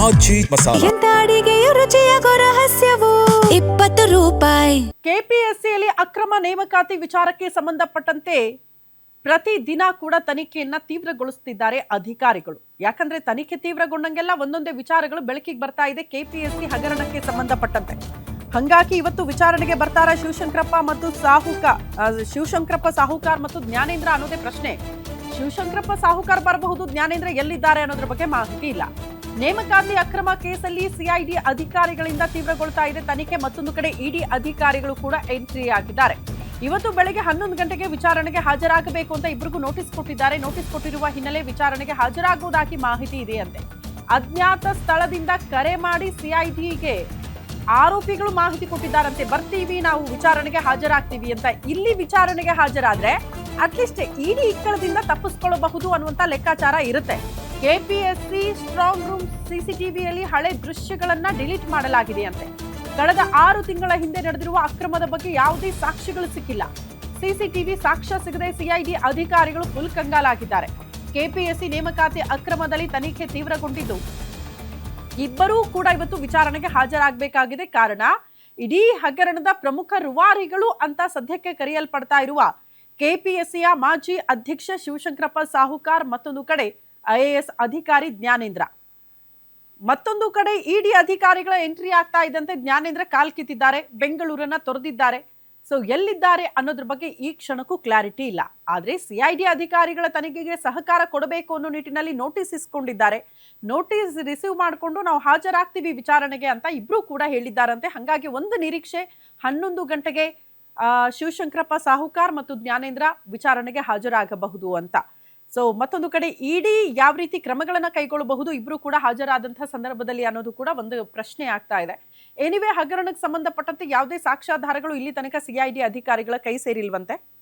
ಮಾಜಿ ಮಸಾಲ. ಎಂತ ಅಡಿಗೆಯ ರುಚಿಯಾಗೋ ರಹಸ್ಯವು 20 ರೂಪಾಯಿ. ಕೆಪಿಎಸ್ಸಿಯಲ್ಲಿ ಅಕ್ರಮ ನೇಮಕಾತಿ ವಿಚಾರಕ್ಕೆ ಸಂಬಂಧಪಟ್ಟಂತೆ ಪ್ರತಿದಿನ ಕೂಡ ತನಿಖೆಯನ್ನ ತೀವ್ರಗೊಳಿಸುತ್ತಿದ್ದಾರೆ ಅಧಿಕಾರಿಗಳು. ಯಾಕಂದ್ರೆ ತನಿಖೆ ತೀವ್ರಗೊಂಡಂಗೆಲ್ಲ ಒಂದೊಂದೇ ವಿಚಾರಗಳು ಬೆಳಕಿಗೆ ಬರ್ತಾ ಇದೆ ಕೆಪಿಎಸ್ಸಿ ಹಗರಣಕ್ಕೆ ಸಂಬಂಧಪಟ್ಟಂತೆ. ಹಂಗಾಗಿ ಇವತ್ತು ವಿಚಾರಣೆಗೆ ಬರ್ತಾರ ಶಿವಶಂಕರಪ್ಪ ಸಾಹುಕಾರ್ ಮತ್ತು ಜ್ಞಾನೇಂದ್ರ ಅನ್ನೋದೇ ಪ್ರಶ್ನೆ. ಶಿವಶಂಕರಪ್ಪ ಸಾಹುಕಾರ್ ಬರಬಹುದು, ಜ್ಞಾನೇಂದ್ರ ಎಲ್ಲಿದ್ದಾರೆ ಅನ್ನೋದ್ರ ಬಗ್ಗೆ ಮಾಹಿತಿ ಇಲ್ಲ. ನೇಮಕಾತಿ ಅಕ್ರಮ ಕೇಸಲ್ಲಿ ಸಿಐಡಿ ಅಧಿಕಾರಿಗಳಿಂದ ತೀವ್ರಗೊಳ್ತಾ ಇದೆ ತನಿಖೆ. ಮತ್ತೊಂದು ಕಡೆ ಇಡಿ ಅಧಿಕಾರಿಗಳು ಕೂಡ ಎಂಟ್ರಿ ಆಗಿದ್ದಾರೆ. ಇವತ್ತು ಬೆಳಗ್ಗೆ 11 ಗಂಟೆಗೆ ವಿಚಾರಣೆಗೆ ಹಾಜರಾಗಬೇಕು ಅಂತ ಇಬ್ಬರಿಗೂ ನೋಟಿಸ್ ಕೊಟ್ಟಿದ್ದಾರೆ. ನೋಟಿಸ್ ಕೊಟ್ಟಿರುವ ಹಿನ್ನೆಲೆ ವಿಚಾರಣೆಗೆ ಹಾಜರಾಗುವುದಾಗಿ ಮಾಹಿತಿ ಇದೆಯಂತೆ. ಅಜ್ಞಾತ ಸ್ಥಳದಿಂದ ಕರೆ ಮಾಡಿ ಸಿಐಡಿಗೆ ಆರೋಪಿಗಳು ಮಾಹಿತಿ ಕೊಟ್ಟಿದ್ದಾರಂತೆ. ಬರ್ತೀವಿ, ನಾವು ವಿಚಾರಣೆಗೆ ಹಾಜರಾಗ್ತೀವಿ ಅಂತ. ಇಲ್ಲಿ ವಿಚಾರಣೆಗೆ ಹಾಜರಾದ್ರೆ ಅಟ್ಲೀಸ್ಟ್ ಇಡಿ ಇಕ್ಕಳದಿಂದ ತಪ್ಪಿಸ್ಕೊಳ್ಳಬಹುದು ಅನ್ನುವಂತ ಲೆಕ್ಕಾಚಾರ ಇರುತ್ತೆ. ಕೆಪಿಎಸ್ಸಿ ಸ್ಟ್ರಾಂಗ್ ರೂಮ್ ಸಿಸಿಟಿವಿಯಲ್ಲಿ ಹಳೆ ದೃಶ್ಯಗಳನ್ನ ಡಿಲೀಟ್ ಮಾಡಲಾಗಿದೆಯಂತೆ. ಕಳೆದ 6 ತಿಂಗಳ ಹಿಂದೆ ನಡೆದಿರುವ ಅಕ್ರಮದ ಬಗ್ಗೆ ಯಾವುದೇ ಸಾಕ್ಷಿಗಳು ಸಿಕ್ಕಿಲ್ಲ. ಸಿಸಿಟಿವಿ ಸಾಕ್ಷ್ಯ ಸಿಗದೆ ಸಿಐಡಿ ಅಧಿಕಾರಿಗಳು ಫುಲ್ ಕಂಗಾಲಾಗಿದ್ದಾರೆ. ಕೆಪಿಎಸ್ಸಿ ನೇಮಕಾತಿ ಅಕ್ರಮದಲ್ಲಿ ತನಿಖೆ ತೀವ್ರಗೊಂಡಿದ್ದು ಇಬ್ಬರೂ ಕೂಡ ಇವತ್ತು ವಿಚಾರಣೆಗೆ ಹಾಜರಾಗಬೇಕಾಗಿದೆ. ಕಾರಣ ಇಡೀ ಹಗರಣದ ಪ್ರಮುಖ ರೂವಾರಿಗಳು ಅಂತ ಸದ್ಯಕ್ಕೆ ಕರೆಯಲ್ಪಡ್ತಾ ಇರುವ ಕೆಪಿಎಸ್ಸಿಯ ಮಾಜಿ ಅಧ್ಯಕ್ಷ ಶಿವಶಂಕರಪ್ಪ ಸಾಹುಕಾರ್, ಮತ್ತೊಂದು ಕಡೆ ಐಎಎಸ್ ಅಧಿಕಾರಿ ಜ್ಞಾನೇಂದ್ರ. ಮತ್ತೊಂದು ಕಡೆ ಇಡಿ ಅಧಿಕಾರಿಗಳ ಎಂಟ್ರಿ ಆಗ್ತಾ ಇದ್ದಂತೆ ಜ್ಞಾನೇಂದ್ರ ಕಾಲ್ ಕಿತ್ತಿದ್ದಾರೆ, ಬೆಂಗಳೂರನ್ನ ತೊರೆದಿದ್ದಾರೆ. ಸೊ ಎಲ್ಲಿದ್ದಾರೆ ಅನ್ನೋದ್ರ ಬಗ್ಗೆ ಈ ಕ್ಷಣಕ್ಕೂ ಕ್ಲಾರಿಟಿ ಇಲ್ಲ. ಆದ್ರೆ ಸಿಐಡಿ ಅಧಿಕಾರಿಗಳ ತನಿಖೆಗೆ ಸಹಕಾರ ಕೊಡಬೇಕು ಅನ್ನೋ ನಿಟ್ಟಿನಲ್ಲಿ ನೋಟಿಸ್ ಇಸ್ಕೊಂಡಿದ್ದಾರೆ. ನೋಟಿಸ್ ರಿಸೀವ್ ಮಾಡಿಕೊಂಡು ನಾವು ಹಾಜರಾಗ್ತೀವಿ ವಿಚಾರಣೆಗೆ ಅಂತ ಇಬ್ರು ಕೂಡ ಹೇಳಿದ್ದಾರಂತೆ. ಹಾಗಾಗಿ ಒಂದು ನಿರೀಕ್ಷೆ 11 ಗಂಟೆಗೆ ಶಿವಶಂಕರಪ್ಪ ಸಾಹುಕಾರ್ ಮತ್ತು ಜ್ಞಾನೇಂದ್ರ ವಿಚಾರಣೆಗೆ ಹಾಜರಾಗಬಹುದು ಅಂತ. ಸೊ ಮತ್ತೊಂದು ಕಡೆ ಇಡಿ ಯಾವ ರೀತಿ ಕ್ರಮಗಳನ್ನ ಕೈಗೊಳ್ಳಬಹುದು ಇಬ್ರು ಕೂಡ ಹಾಜರಾದಂತಹ ಸಂದರ್ಭದಲ್ಲಿ ಅನ್ನೋದು ಕೂಡ ಒಂದು ಪ್ರಶ್ನೆ ಆಗ್ತಾ ಇದೆ. ಎನಿವೆ, ಹಗರಣಕ್ಕೆ ಸಂಬಂಧಪಟ್ಟಂತೆ ಯಾವುದೇ ಸಾಕ್ಷ್ಯಾಧಾರಗಳು ಇಲ್ಲಿ ತನಕ ಸಿಐಡಿ ಅಧಿಕಾರಿಗಳ ಕೈ ಸೇರಿಲ್ವಂತೆ.